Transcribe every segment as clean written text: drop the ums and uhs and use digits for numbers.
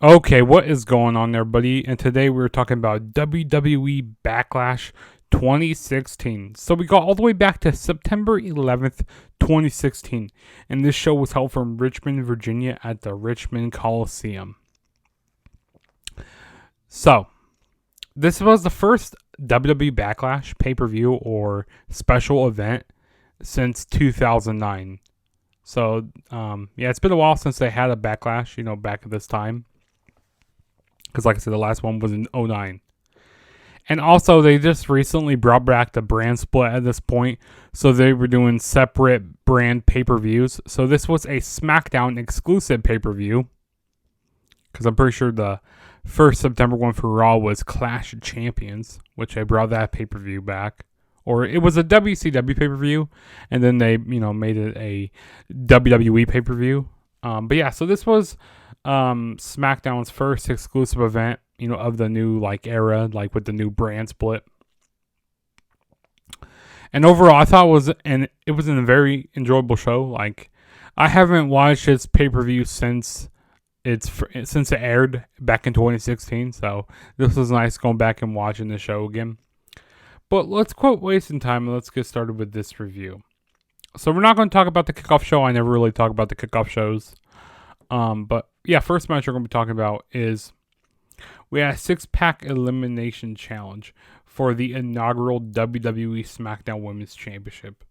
Okay, what is going on there, buddy? And today we're talking about WWE Backlash 2016. So we got all the way back to September 11th, 2016. And this show was held from Richmond, Virginia at the Richmond Coliseum. So, this was the first WWE Backlash pay-per-view or special event since 2009. So, it's been a while since they had a Backlash, back at this time. Because like I said, the last one was in 2009. And also, they just recently brought back the brand split at this point. So they were doing separate brand pay-per-views. So this was a SmackDown exclusive pay-per-view. Because I'm pretty sure the first September one for Raw was Clash of Champions. Which they brought that pay-per-view back. Or it was a WCW pay-per-view. And then they, made it a WWE pay-per-view. So this was SmackDown's first exclusive event, of the new era, with the new brand split. And overall, I thought it was a very enjoyable show. I haven't watched its pay-per-view since it aired back in 2016, so this was nice going back and watching the show again. But let's quit wasting time and let's get started with this review. So we're not going to talk about the Kickoff show. I never really talk about the Kickoff shows. First match we're going to be talking about is we had a 6-pack elimination challenge for the inaugural WWE SmackDown Women's Championship.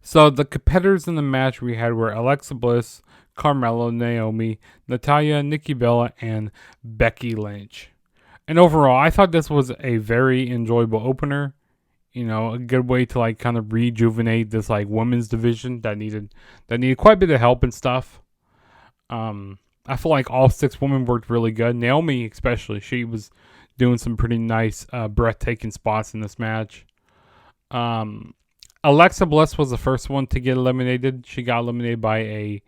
So the competitors in the match we had were Alexa Bliss, Carmella, Naomi, Natalya, Nikki Bella, and Becky Lynch. And overall, I thought this was a very enjoyable opener. A good way to kind of rejuvenate this women's division that needed quite a bit of help and stuff. I feel like all 6 women worked really good. Naomi especially, she was doing some pretty nice, breathtaking spots in this match. Alexa Bliss was the first one to get eliminated. She got eliminated by a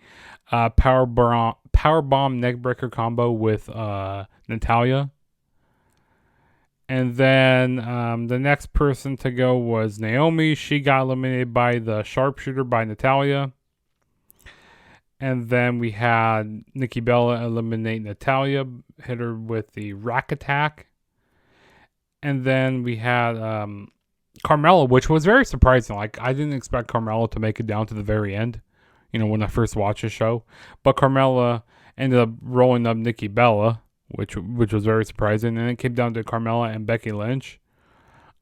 powerbomb neckbreaker combo with Natalya. And then the next person to go was Naomi. She got eliminated by the sharpshooter by Natalya. And then we had Nikki Bella eliminate Natalya, hit her with the rack attack. And then we had Carmella, which was very surprising. I didn't expect Carmella to make it down to the very end, when I first watched the show. But Carmella ended up rolling up Nikki Bella, which was very surprising. And it came down to Carmella and Becky Lynch.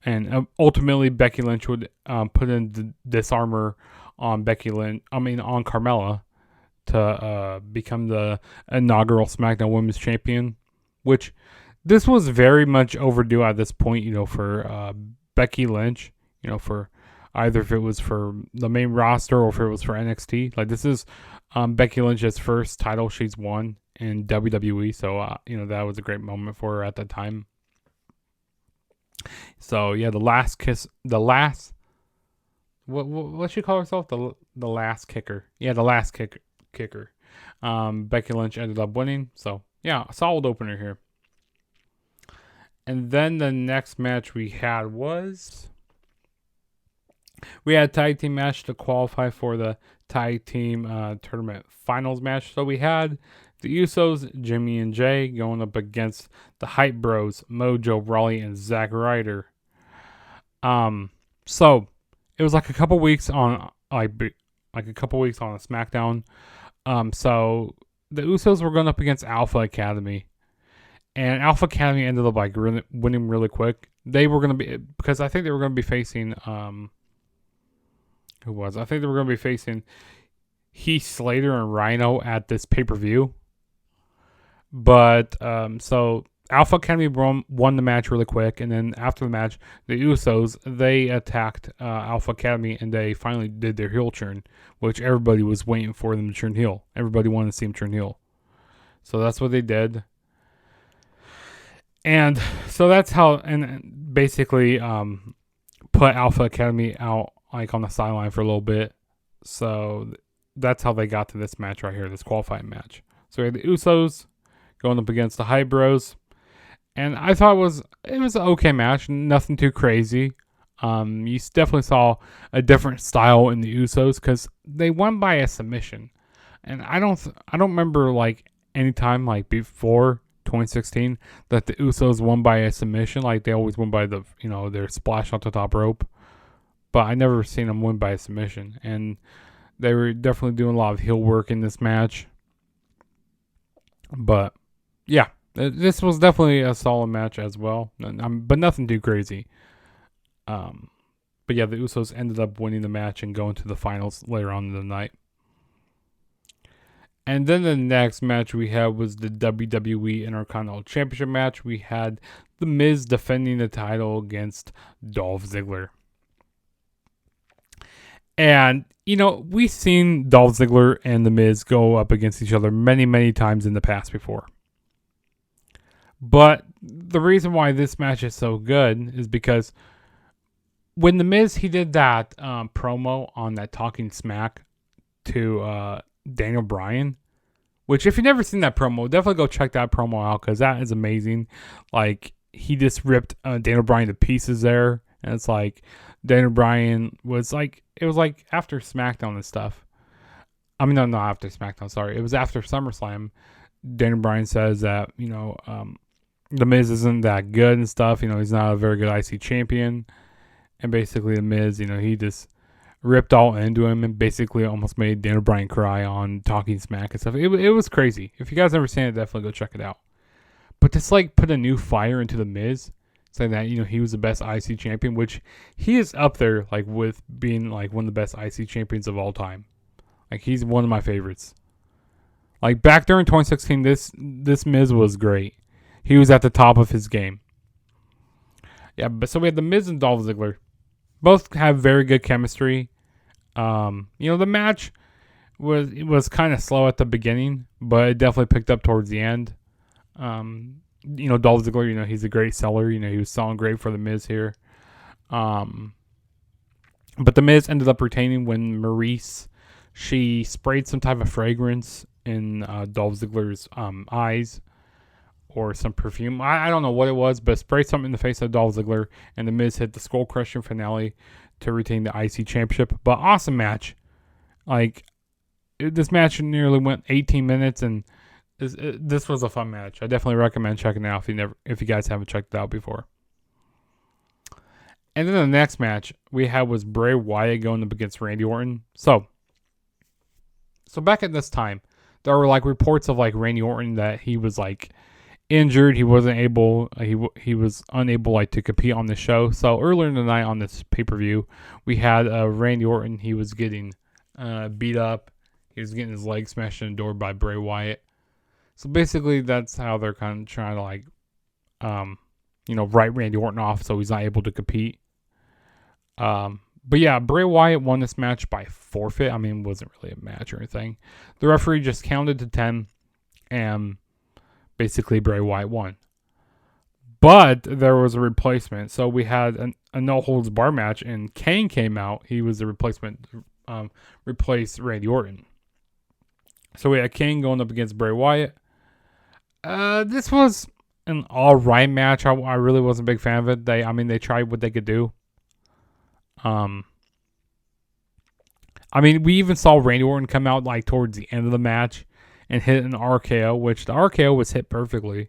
And ultimately, Becky Lynch would put in the disarmor on on Carmella to become the inaugural SmackDown Women's Champion. Which, this was very much overdue at this point, for Becky Lynch. For either if it was for the main roster or if it was for NXT. This is Becky Lynch's first title she's won in WWE, so that was a great moment for her at that time. So what she call herself, the last kicker. The last kicker. Becky Lynch ended up winning, so a solid opener here. And then the next match we had a tag team match to qualify for the tag team tournament finals match. So we had the Usos, Jimmy and Jay, going up against the Hype Bros, Mojo Rawley, and Zack Ryder. So it was a couple weeks on a SmackDown. So the Usos were going up against Alpha Academy, and Alpha Academy ended up winning really quick. They were going to be, because I think they were going to be facing who was? I think they were going to be facing Heath Slater and Rhyno at this pay-per-view. But, so Alpha Academy won the match really quick. And then after the match, the Usos, they attacked Alpha Academy and they finally did their heel turn, which everybody was waiting for them to turn heel. Everybody wanted to see them turn heel. So that's what they did. And so that's how, and basically put Alpha Academy out on the sideline for a little bit. So that's how they got to this match right here, this qualifying match. So we had the Usos going up against the Hype Bros. And I thought it was an okay match, nothing too crazy. You definitely saw a different style in the Usos because they won by a submission. And I don't remember anytime like before 2016 that the Usos won by a submission. Like they always win by their splash off the top rope. But I never seen them win by a submission. And they were definitely doing a lot of heel work in this match. But yeah, this was definitely a solid match as well. But nothing too crazy. But yeah, the Usos ended up winning the match and going to the finals later on in the night. And then the next match we had was the WWE Intercontinental Championship match. We had The Miz defending the title against Dolph Ziggler. And, we've seen Dolph Ziggler and The Miz go up against each other many, many times in the past before. But the reason why this match is so good is because when The Miz, he did that promo on that Talking Smack to Daniel Bryan, which if you've never seen that promo, definitely go check that promo out because that is amazing. Like, he just ripped Daniel Bryan to pieces there. And it's like, Daniel Bryan was like, it was like after SmackDown and stuff. I mean, no, not after SmackDown, sorry. It was after SummerSlam. Daniel Bryan says that, The Miz isn't that good and stuff. He's not a very good IC champion. And basically, The Miz, he just ripped all into him and basically almost made Daniel Bryan cry on Talking Smack and stuff. It was crazy. If you guys never seen it, definitely go check it out. But just like put a new fire into The Miz, saying that he was the best IC champion, which he is up there like with being like one of the best IC champions of all time. Like he's one of my favorites. Like back during 2016, this Miz was great. He was at the top of his game. Yeah, but so we had The Miz and Dolph Ziggler. Both have very good chemistry. The match was kind of slow at the beginning, but it definitely picked up towards the end. Dolph Ziggler, he's a great seller. He was selling great for The Miz here. But The Miz ended up retaining when Maurice, she sprayed some type of fragrance in Dolph Ziggler's eyes. Or some perfume. I don't know what it was, but sprayed something in the face of Dolph Ziggler, and The Miz hit the skull crushing finale to retain the IC championship. But awesome match. This match nearly went 18 minutes, and this was a fun match. I definitely recommend checking it out if you guys haven't checked it out before. And then the next match we had was Bray Wyatt going up against Randy Orton. So back at this time, there were reports of Randy Orton that he was injured. He wasn't able. He was unable to compete on the show. So earlier in the night on this pay-per-view, we had Randy Orton. He was getting beat up. He was getting his leg smashed in the door by Bray Wyatt. So basically, that's how they're kind of trying to write Randy Orton off so he's not able to compete. But yeah, Bray Wyatt won this match by forfeit. I mean, it wasn't really a match or anything. The referee just counted to 10 and basically Bray Wyatt won. But there was a replacement. So we had a no-holds-bar match, and Kane came out. He was the replacement, replaced Randy Orton. So we had Kane going up against Bray Wyatt. This was an all-right match. I really wasn't a big fan of it. They tried what they could do. We even saw Randy Orton come out towards the end of the match and hit an RKO, which the RKO was hit perfectly,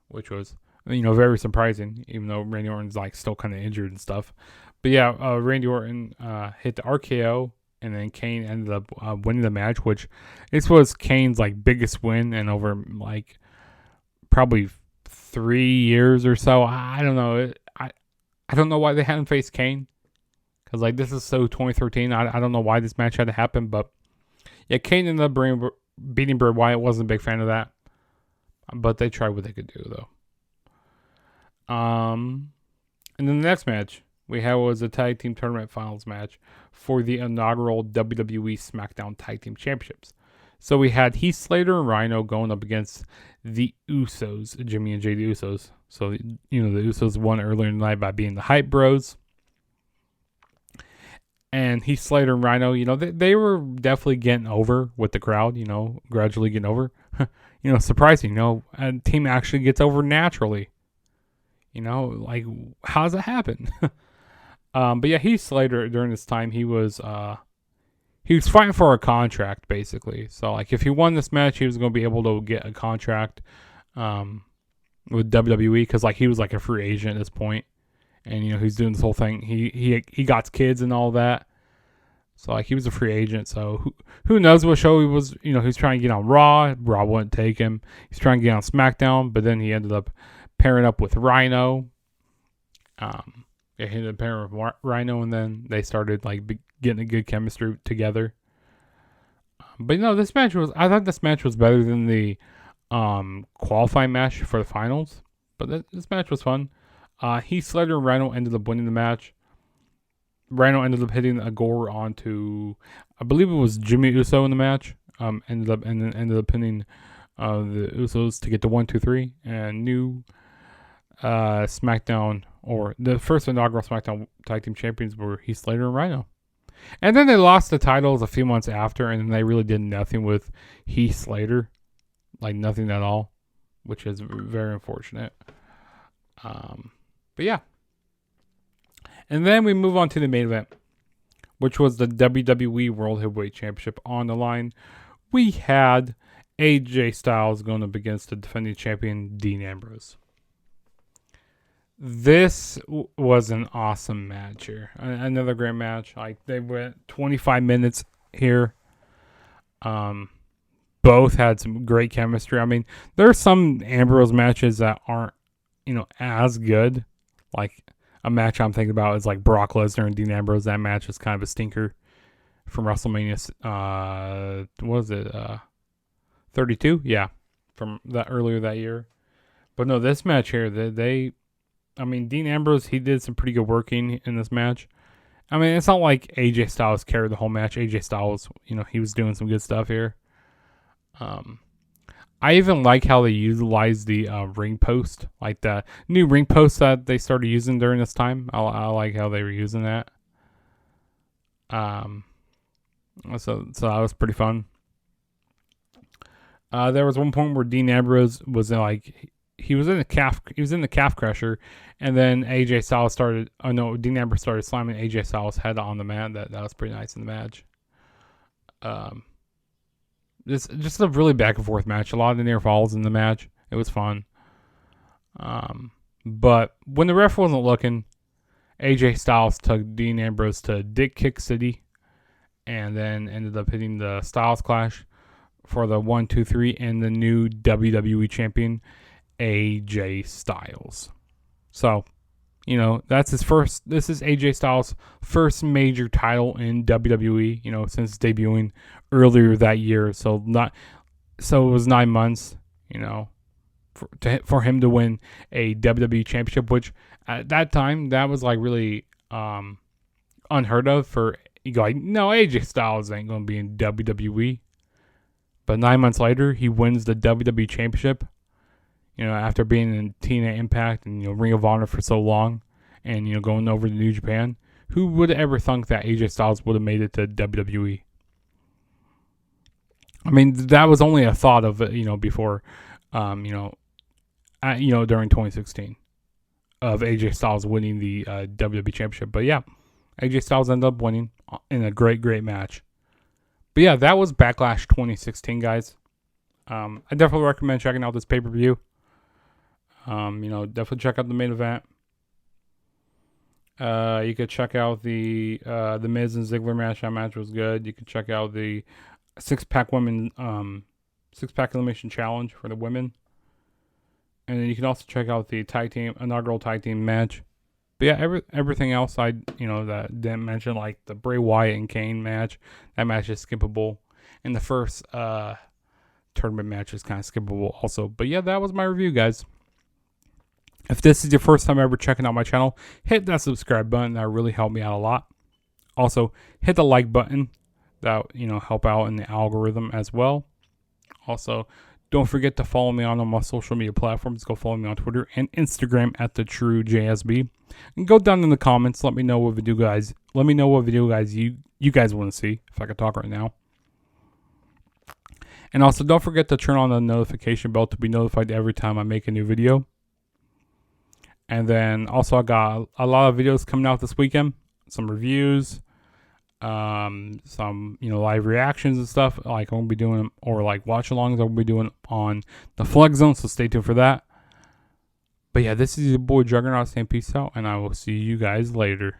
which was, very surprising, even though Randy Orton's still kind of injured and stuff. But yeah, Randy Orton hit the RKO, and then Kane ended up winning the match, which this was Kane's biggest win in over probably 3 years or so. I don't know. I don't know why they hadn't faced Kane, because this is so 2013. I don't know why this match had to happen, but yeah, Kane ended up beating Bray Wyatt. Wasn't a big fan of that, but they tried what they could do though. And then the next match we had was a tag team tournament finals match for the inaugural WWE SmackDown Tag Team Championships. So we had Heath Slater and Rhyno going up against the Usos, Jimmy and Jay the Usos. So the Usos won earlier in the night by being the Hype Bros. And Heath Slater and Rhyno, they were definitely getting over with the crowd, gradually getting over. Surprising, a team actually gets over naturally. How does that happen? But yeah, Heath Slater, during this time, he was he was fighting for a contract, basically. So, like, if he won this match, he was going to be able to get a contract with WWE, because, like, he was, like, a free agent at this point. And, you know, he's doing this whole thing. He got kids and all that. So, like, he was a free agent. So, who knows what show he was, you know, he was trying to get on Raw. Raw wouldn't take him. He's trying to get on SmackDown, but then he ended up pairing up with Rhino. He ended up pairing with Rhino, and then they started, like, getting a good chemistry together. But, you know, I thought this match was better than the qualifying match for the finals. But this match was fun. Heath Slater and Rhyno ended up winning the match. Rhino ended up hitting a gore onto, I believe it was Jimmy Uso in the match. Ended up pinning the Usos to get the 1-2-3 and new SmackDown, or the first inaugural SmackDown Tag Team Champions were Heath Slater and Rhino. And then they lost the titles a few months after, and then they really did nothing with Heath Slater, like nothing at all, which is very unfortunate. But yeah. And then we move on to the main event, which was the WWE World Heavyweight Championship on the line. We had AJ Styles going up against the defending champion, Dean Ambrose. This was an awesome match here. Another great match. Like, they went 25 minutes here. Both had some great chemistry. I mean, there are some Ambrose matches that aren't, you know, as good. Like, a match I'm thinking about is like Brock Lesnar and Dean Ambrose. That match is kind of a stinker from WrestleMania. What was it? 32? Yeah, from that earlier that year. But no, this match here, I mean, Dean Ambrose, he did some pretty good working in this match. I mean, it's not like AJ Styles carried the whole match. AJ Styles, you know, he was doing some good stuff here. I even like how they utilized the ring post, like the new ring post that they started using during this time. I like how they were using that. So that was pretty fun. There was one point where Dean Ambrose was he was in the calf crusher, and then AJ Styles Dean Ambrose started slamming AJ Styles' head on the mat. That was pretty nice in the match. This just a really back and forth match. A lot of near falls in the match. It was fun. But when the ref wasn't looking, AJ Styles took Dean Ambrose to Dick Kick City, and then ended up hitting the Styles Clash for the 1-2-3 and the new WWE champion, AJ Styles. So, you know, this is AJ Styles' first major title in WWE, you know, since debuting earlier that year. So it was 9 months, you know, for him to win a WWE championship, which at that time, that was like really unheard of. For you go, like, no, AJ Styles ain't going to be in WWE. But 9 months later, he wins the WWE championship. You know, after being in TNA Impact and, you know, Ring of Honor for so long, and, you know, going over to New Japan, who would have ever thunk that AJ Styles would have made it to WWE? I mean, that was only a thought of it, you know, before, during 2016, of AJ Styles winning the WWE Championship. But yeah, AJ Styles ended up winning in a great, great match. But yeah, that was Backlash 2016, guys. I definitely recommend checking out this pay-per-view. Definitely check out the main event. You could check out the Miz and Ziggler match. That match was good. You could check out the six-pack elimination challenge for the women. And then you can also check out the inaugural tag team match. But yeah, everything else that didn't mention, like the Bray Wyatt and Kane match, that match is skippable. And the first tournament match is kind of skippable also. But yeah, that was my review, guys. If this is your first time ever checking out my channel, hit that subscribe button. That really helped me out a lot. Also, hit the like button. That, help out in the algorithm as well. Also, don't forget to follow me on all my social media platforms. Go follow me on Twitter and Instagram at TheTrueJSB. And go down in the comments. Let me know what video guys you guys want to see, if I could talk right now. And also, don't forget to turn on the notification bell to be notified every time I make a new video. And then also, I got a lot of videos coming out this weekend. Some reviews. some live reactions and stuff like I'm gonna be doing, or like watch alongs I'm gonna be doing on the Flex Zone, so stay tuned for that. But yeah, this is your boy Juggernaut saying peace out, and I will see you guys later.